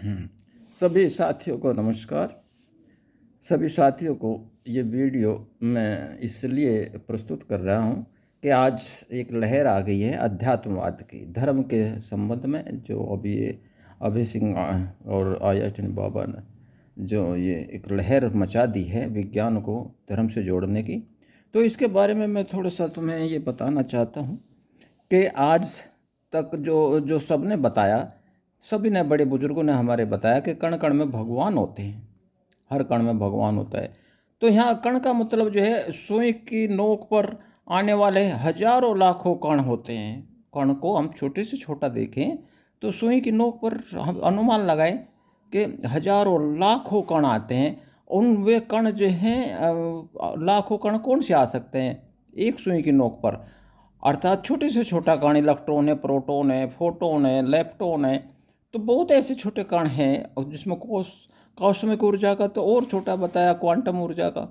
सभी साथियों को नमस्कार। सभी साथियों को ये वीडियो मैं इसलिए प्रस्तुत कर रहा हूँ कि आज एक लहर आ गई है अध्यात्मवाद की, धर्म के संबंध में। जो अभी ये अभय सिंह और आयाचन बाबा ने जो ये एक लहर मचा दी है विज्ञान को धर्म से जोड़ने की, तो इसके बारे में मैं थोड़ा सा तुम्हें ये बताना चाहता हूँ कि आज तक जो जो सबने बताया, सभी ने, बड़े बुजुर्गों ने हमारे बताया कि कण कण में भगवान होते हैं, हर कण में भगवान होता है। तो यहाँ कण का मतलब जो है, सुई की नोक पर आने वाले हजारों लाखों कण होते हैं। कण को हम छोटे से छोटा देखें तो सुई की नोक पर हम अनुमान लगाएं कि हजारों लाखों कण आते हैं। वे कण जो हैं, लाखों कण कौन से आ सकते हैं एक सुई की नोक पर? अर्थात छोटे से छोटा कण, इलेक्ट्रॉन है, प्रोटॉन है, फोटोन है, लेप्टॉन है। तो बहुत ऐसे छोटे कण हैं, और जिसमें कॉस्मिक ऊर्जा का तो और छोटा बताया, क्वांटम ऊर्जा का,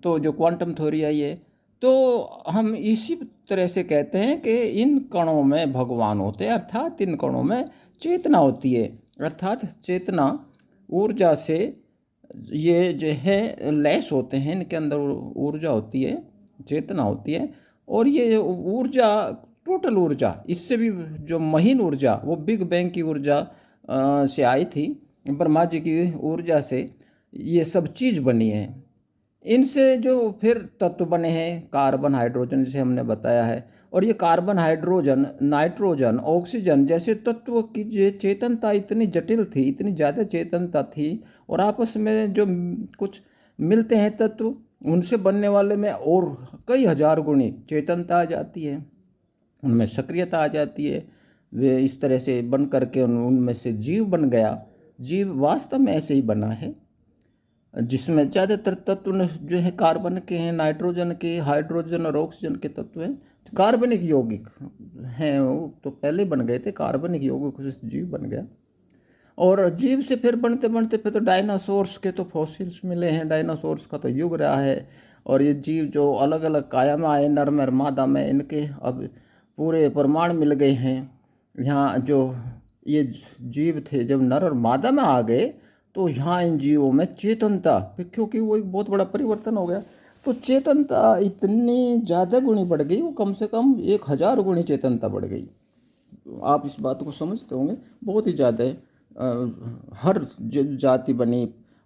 तो जो क्वांटम थ्योरी आई है। तो हम इसी तरह से कहते हैं कि इन कणों में भगवान होते हैं, अर्थात इन कणों में चेतना होती है। अर्थात चेतना ऊर्जा से ये जो है लैस होते हैं, इनके अंदर ऊर्जा होती है, चेतना होती है। और ये ऊर्जा, टोटल ऊर्जा, इससे भी जो महीन ऊर्जा, वो बिग बैंग की ऊर्जा से आई थी, ब्रह्मा जी की ऊर्जा से ये सब चीज़ बनी है। इनसे जो फिर तत्व बने हैं, कार्बन, हाइड्रोजन, जिसे हमने बताया है। और ये कार्बन, हाइड्रोजन, नाइट्रोजन, ऑक्सीजन जैसे तत्व की जो चेतनता इतनी जटिल थी, इतनी ज़्यादा चेतनता थी, और आपस में जो कुछ मिलते हैं तत्व, उनसे बनने वाले में और कई हजार गुणी चेतनता आ जाती है, उनमें सक्रियता आ जाती है। वे इस तरह से बन करके उनमें से जीव बन गया। जीव वास्तव में ऐसे ही बना है, जिसमें ज़्यादातर तत्व जो है कार्बन के हैं, नाइट्रोजन के, हाइड्रोजन और ऑक्सीजन के तत्व हैं। कार्बनिक यौगिक हैं, वो तो पहले बन गए थे, कार्बनिक यौगिक से जीव बन गया। और जीव से फिर बनते बनते फिर तो डायनासोर्स के तो फॉसिल्स मिले हैं, डायनासोर्स का तो युग रहा है। और ये जीव जो अलग अलग काया में आए, नर में, मादा में, इनके अब पूरे प्रमाण मिल गए हैं। यहाँ जो ये जीव थे, जब नर और मादा में आ गए, तो यहाँ इन जीवों में चेतनता, क्योंकि वो एक बहुत बड़ा परिवर्तन हो गया, तो चेतनता इतनी ज़्यादा गुणी बढ़ गई, वो कम से कम 1000 गुणी चेतनता बढ़ गई। आप इस बात को समझते होंगे, बहुत ही ज़्यादा हर जाति बनी,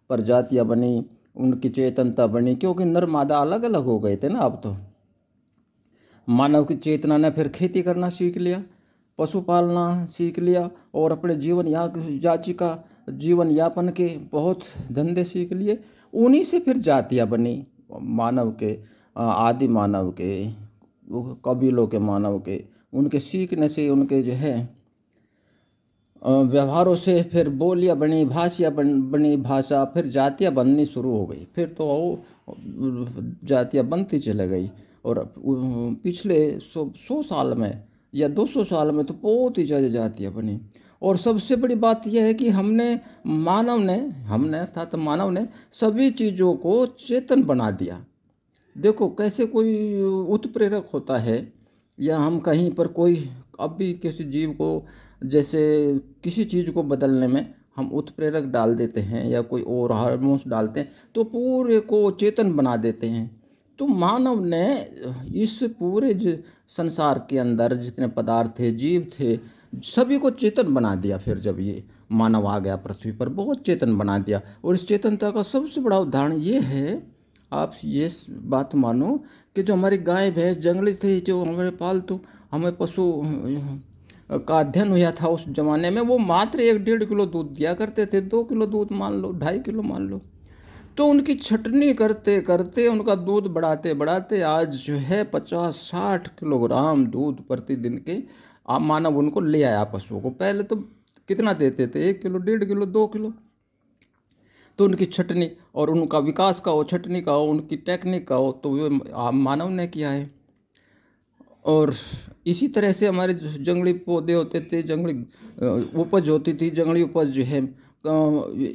प्रजातियाँ बनी, उनकी चेतनता बनी, क्योंकि नर मादा अलग अलग हो गए थे ना। अब तो मानव की चेतना ने फिर खेती करना सीख लिया, पशु पालना सीख लिया, और अपने याचिका जीवन यापन के बहुत धंधे सीख लिए। उन्हीं से फिर जातियाँ बनी, मानव के, आदि मानव के, कबीलों के मानव के, उनके सीखने से, उनके जो है व्यवहारों से फिर बोलियाँ बनी, भाषा बनी, भाषा, फिर जातियाँ बननी शुरू हो गई। फिर तो जातियाँ बनती चले गई। और पिछले 100 साल में या 200 साल में तो बहुत ही ज़्यादा जातियाँ बनी। और सबसे बड़ी बात यह है कि हमने अर्थात मानव ने सभी चीज़ों को चेतन बना दिया। देखो कैसे कोई उत्प्रेरक होता है, या हम कहीं पर कोई, अब भी किसी जीव को, जैसे किसी चीज़ को बदलने में हम उत्प्रेरक डाल देते हैं या कोई और हार्मोन्स डालते हैं, तो पूरे को चेतन बना देते हैं। तो मानव ने इस पूरे संसार के अंदर जितने पदार्थ थे, जीव थे, सभी को चेतन बना दिया। फिर जब ये मानव आ गया पृथ्वी पर, बहुत चेतन बना दिया। और इस चेतनता का सबसे बड़ा उदाहरण ये है, आप ये बात मानो कि जो हमारी गाय भैंस जंगली थे, जो हमारे पालतू, हमें पशु का अध्ययन हुआ था उस जमाने में, वो मात्र 1-1.5 किलो दूध दिया करते थे, 2 किलो दूध मान लो, 2.5 किलो मान लो। तो उनकी छटनी करते करते, उनका दूध बढ़ाते बढ़ाते आज जो है 50-60 किलोग्राम दूध प्रतिदिन के मानव उनको ले आया पशुओं को। पहले तो कितना देते थे, 1 किलो, 1.5 किलो, 2 किलो। तो उनकी छटनी और उनका विकास का हो, छटनी का हो, उनकी टेक्निक का हो, तो वो मानव ने किया है। और इसी तरह से हमारे जंगली पौधे होते थे, जंगली उपज होती थी। जंगली उपज जो है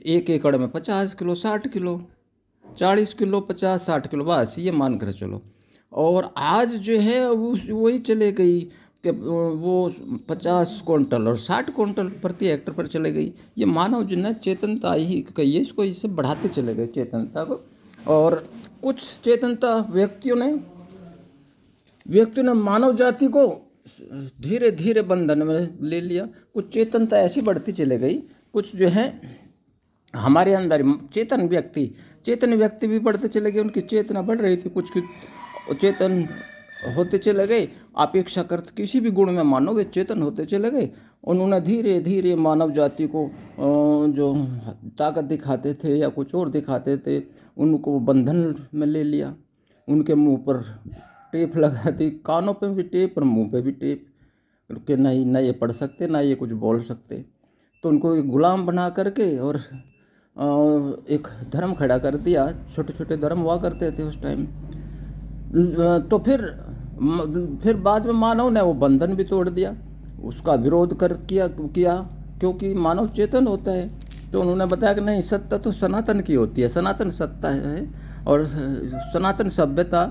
1 एकड़ में 50 किलो, 60 किलो, 40 किलो, 50-60 किलो, बस ये मान कर चलो। और आज जो है वही चले गई कि वो 50 क्विंटल और 60 क्विंटल प्रति हेक्टर पर चले गई। ये मानव जो न चेतनता ही कहिए इसको, इसे बढ़ाते चले गए चेतनता को। और कुछ चेतनता व्यक्तियों ने मानव जाति को धीरे धीरे बंधन में ले लिया। कुछ चेतनता ऐसी बढ़ती चले गई, कुछ जो है हमारे अंदर चेतन व्यक्ति भी बढ़ते चले गए, उनकी चेतना बढ़ रही थी। कुछ चेतन होते चले गए, अपेक्षाकृत किसी भी गुण में मानव वे चेतन होते चले गए। उन्होंने धीरे धीरे मानव जाति को जो ताकत दिखाते थे या कुछ और दिखाते थे, उनको बंधन में ले लिया। उनके मुंह पर टेप लगा दी, कानों पे भी टेप और मुंह पे भी टेप, कि नहीं ना ये पढ़ सकते ना ये कुछ बोल सकते। तो उनको एक गुलाम बना करके और एक धर्म खड़ा कर दिया। छोटे छोटे धर्म हुआ करते थे उस टाइम। तो फिर बाद में मानव ने वो बंधन भी तोड़ दिया, उसका विरोध किया, क्योंकि मानव चेतन होता है। तो उन्होंने बताया कि नहीं, सत्ता तो सनातन की होती है, सनातन सत्ता है। और सनातन सभ्यता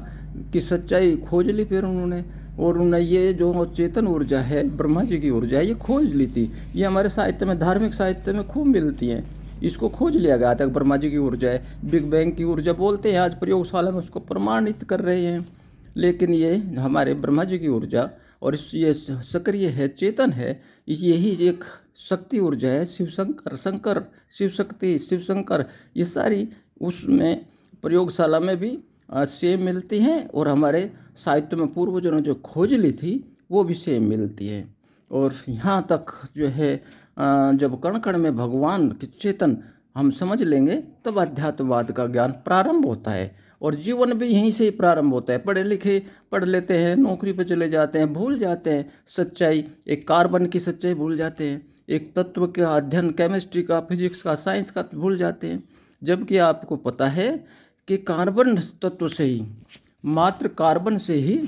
की सच्चाई खोज ली फिर उन्होंने। और उन्होंने ये जो चेतन ऊर्जा है, ब्रह्मा जी की ऊर्जा है, ये खोज ली थी। ये हमारे साहित्य में, धार्मिक साहित्य में खूब मिलती है। इसको खोज लिया गया था, ब्रह्मा जी की ऊर्जा है। बिग बैंग की ऊर्जा बोलते हैं, आज प्रयोगशाला में उसको प्रमाणित कर रहे हैं। लेकिन ये हमारे ब्रह्मा जी की ऊर्जा और ये सक्रिय है, चेतन है, यही एक शक्ति ऊर्जा है। शंकर, शिव शक्ति, शिव शंकर, ये सारी उसमें प्रयोगशाला में भी सेम मिलती हैं। और हमारे साहित्य में पूर्वजों ने जो खोज ली थी वो भी सेम मिलती है। और यहाँ तक जो है जब कण कण में भगवान की चेतन हम समझ लेंगे, तब अध्यात्मवाद का ज्ञान प्रारंभ होता है। और जीवन भी यहीं से ही प्रारंभ होता है। पढ़े लिखे पढ़ लेते हैं, नौकरी पर चले जाते हैं, भूल जाते हैं सच्चाई, एक कार्बन की सच्चाई भूल जाते हैं, एक तत्व का अध्ययन, केमिस्ट्री का, फिजिक्स का, साइंस का भूल जाते हैं। जबकि आपको पता है कि कार्बन तत्व से ही, मात्र कार्बन से ही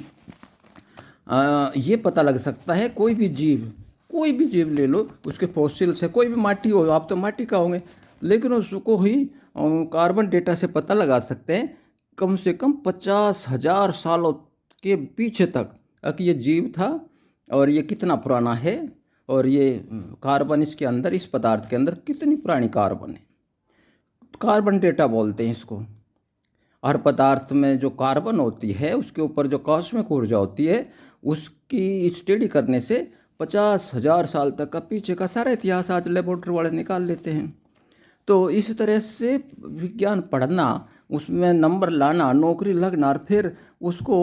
ये पता लग सकता है कोई भी जीव ले लो, उसके फॉसिल से, कोई भी माटी हो, आप तो माटी का होंगे, लेकिन उसको ही कार्बन डेटा से पता लगा सकते हैं कम से कम 50,000 सालों के पीछे तक कि ये जीव था और ये कितना पुराना है, और ये कार्बन इसके अंदर, इस पदार्थ के अंदर कितनी पुरानी कार्बन है। कार्बन डेटा बोलते हैं इसको। हर पदार्थ में जो कार्बन होती है, उसके ऊपर जो कॉस्मिक ऊर्जा होती है, उसकी स्टडी करने से 50,000 साल तक का पीछे का सारा इतिहास आज लेबोरेटरी वाले निकाल लेते हैं। तो इस तरह से विज्ञान पढ़ना, उसमें नंबर लाना, नौकरी लगना और फिर उसको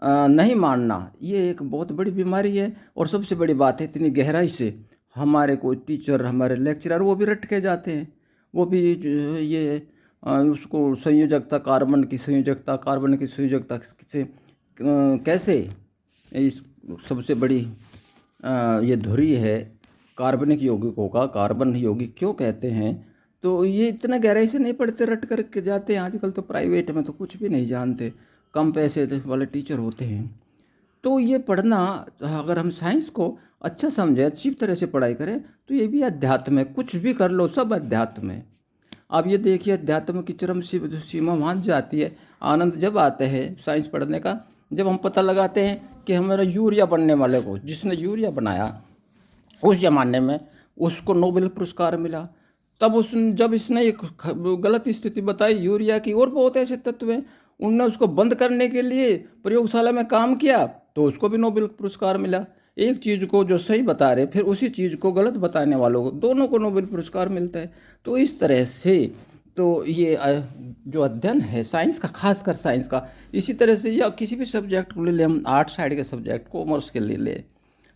नहीं मानना, ये एक बहुत बड़ी बीमारी है। और सबसे बड़ी बात है, इतनी गहराई से हमारे कोई टीचर, हमारे लेक्चरर, वो भी रट के जाते हैं। वो भी ये उसको संयोजकता, कार्बन की संयोजकता से कैसे इस सबसे बड़ी ये धुरी है कार्बनिक यौगिकों का, कार्बन यौगिक क्यों कहते हैं, तो ये इतना गहराई से नहीं पढ़ते, रट करके जाते हैं। आजकल तो प्राइवेट में तो कुछ भी नहीं जानते, कम पैसे वाले टीचर होते हैं। तो ये पढ़ना, अगर हम साइंस को अच्छा समझें, अच्छी तरह से पढ़ाई करें, तो ये भी अध्यात्म है। कुछ भी कर लो, सब अध्यात्म है। अब ये देखिए, अध्यात्म की चरम सीमा वहाँ जाती है। आनंद जब आता है साइंस पढ़ने का, जब हम पता लगाते हैं कि हमारा यूरिया बनने वाले को, जिसने यूरिया बनाया उस ज़माने में उसको नोबेल पुरस्कार मिला। तब जब इसने एक गलत स्थिति बताई यूरिया की, और बहुत ऐसे तत्व हैं, उनने उसको बंद करने के लिए प्रयोगशाला में काम किया, तो उसको भी नोबेल पुरस्कार मिला। एक चीज़ को जो सही बता रहे, फिर उसी चीज़ को गलत बताने वालों को, दोनों को नोबेल पुरस्कार मिलता है। तो इस तरह से तो ये जो अध्ययन है साइंस का, खासकर साइंस का, इसी तरह से, या किसी भी सब्जेक्ट को ले लें, हम आर्ट साइड के सब्जेक्ट, कॉमर्स के ले लें,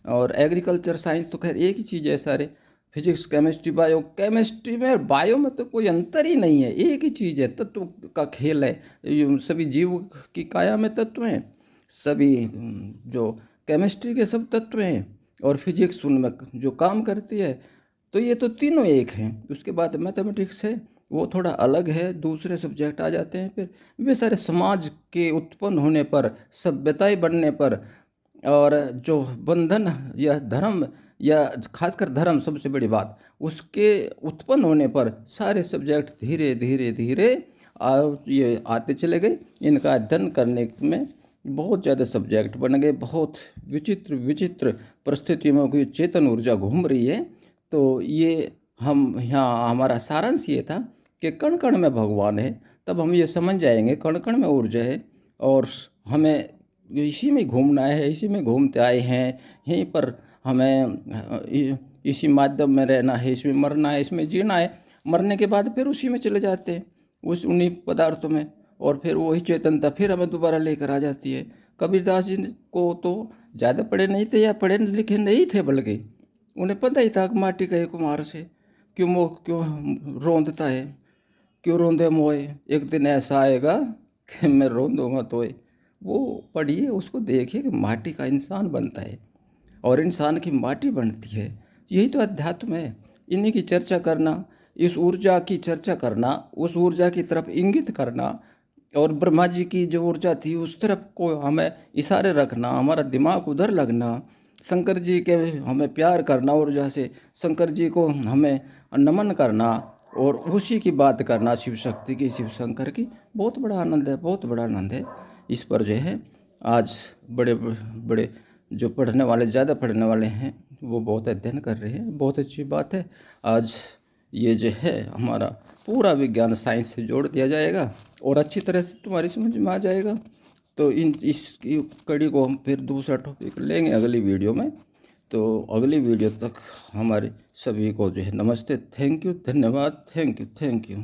और एग्रीकल्चर साइंस, तो खैर एक ही चीज़ है सारे, फिजिक्स, केमिस्ट्री, बायो। केमिस्ट्री में, बायो में तो कोई अंतर ही नहीं है, एक ही चीज़ है, तत्व का खेल है। सभी जीव की काया में तत्व हैं, सभी जो केमिस्ट्री के सब तत्व हैं, और फिजिक्स उनमें जो काम करती है। तो ये तो तीनों एक हैं। उसके बाद मैथमेटिक्स है, वो थोड़ा अलग है, दूसरे सब्जेक्ट आ जाते हैं। फिर वे सारे समाज के उत्पन्न होने पर, सभ्यताएं बनने पर, और जो बंधन या धर्म, या खासकर धर्म सबसे बड़ी बात, उसके उत्पन्न होने पर सारे सब्जेक्ट धीरे धीरे धीरे ये आते चले गए। इनका अध्ययन करने में बहुत ज़्यादा सब्जेक्ट बन गए, बहुत विचित्र विचित्र परिस्थितियों में कोई चेतन ऊर्जा घूम रही है। तो ये हम यहाँ हमारा सारांश ये था कि कण कण में भगवान है, तब हम ये समझ जाएंगे कण कण में ऊर्जा है और हमें इसी में घूमना है, इसी में घूमते आए हैं, यहीं पर हमें इसी माध्यम में रहना है, इसमें मरना है, इसमें जीना है। मरने के बाद फिर उसी में चले जाते हैं, उस उन्हीं पदार्थों में, और फिर वही चेतनता फिर हमें दोबारा लेकर आ जाती है। कबीरदास जी को तो ज़्यादा पढ़े नहीं थे या पढ़े लिखे नहीं थे, बल्कि उन्हें पता ही था कि माटी का कुम्हार से क्यों मोह क्यों रोंदता है, क्यों रोंदे मोए, एक दिन ऐसा आएगा कि मैं रोंदूंगा तोए। वो पढ़िए, उसको देखिए कि माटी का इंसान बनता है और इंसान की माटी बनती है। यही तो अध्यात्म है। इन्हीं की चर्चा करना, इस ऊर्जा की चर्चा करना, उस ऊर्जा की तरफ इंगित करना, और ब्रह्मा जी की जो ऊर्जा थी उस तरफ को हमें इशारे रखना, हमारा दिमाग उधर लगना, शंकर जी के हमें प्यार करना ऊर्जा से, शंकर जी को हमें नमन करना और उसी की बात करना, शिव शक्ति की, शिव शंकर की। बहुत बड़ा आनंद है, बहुत बड़ा आनंद है। इस पर जो है आज बड़े बड़े जो पढ़ने वाले, ज़्यादा पढ़ने वाले हैं, वो बहुत अध्ययन कर रहे हैं। बहुत अच्छी बात है। आज ये जो है हमारा पूरा विज्ञान साइंस से जोड़ दिया जाएगा और अच्छी तरह से तुम्हारी समझ में आ जाएगा। तो इसकी कड़ी को हम फिर दूसरा टॉपिक लेंगे अगली वीडियो में। तो अगली वीडियो तक हमारे सभी को जो है नमस्ते, थैंक यू, धन्यवाद, थैंक यू, थैंक यू।